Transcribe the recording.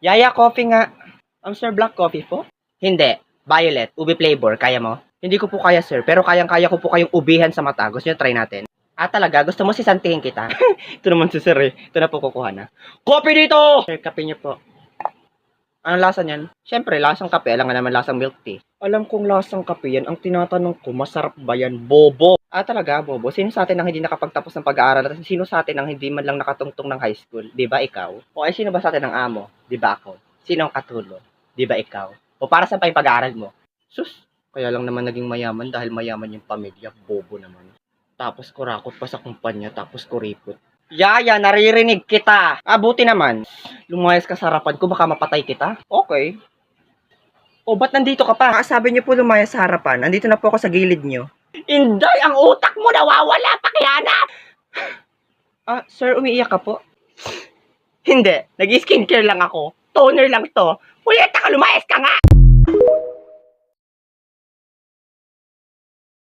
Yaya, coffee nga. Sir, black coffee po? Hindi. Violet, ube flavor. Kaya mo? Hindi ko po kaya, sir. Pero kayang-kaya ko po kayong ubihan sa mata. Gusto nyo try natin? Talaga? Gusto mo sisantihin kita? Ito naman si sir eh. Ito na po kukuha na. Coffee dito! Sir, kape nyo po. Anong lasa niyan? Siyempre, lasang kape. Alam nga naman lasang milk tea. Alam kong lasang kape yan. Ang tinatanong ko, masarap ba yan? Bobo! Talaga, bobo? Sino sa atin ang hindi nakapagtapos ng pag-aaral? At sino sa atin ang hindi man lang nakatungtong ng high school? Di ba ikaw? O ay sino ba sa atin ang amo? Di ba ako? Sino ang katulo? Di ba ikaw? O para saan pa yung pag-aaral mo? Sus! Kaya lang naman naging mayaman dahil mayaman yung pamilya. Bobo naman. Tapos kurakot pa sa kumpanya. Tapos kuripot. Yaya, naririnig kita. Buti naman. Lumayas ka sa harapan ko, baka mapatay kita. Okay. O, ba't nandito ka pa? Sabi niyo po lumayas sa harapan. Nandito na po ako sa gilid niyo. Inday, ang utak mo nawawala, pakihanap! Sir, umiiyak ka po? Hindi. Nag-skincare lang ako. Toner lang to. Puyeta ka, lumayas ka nga!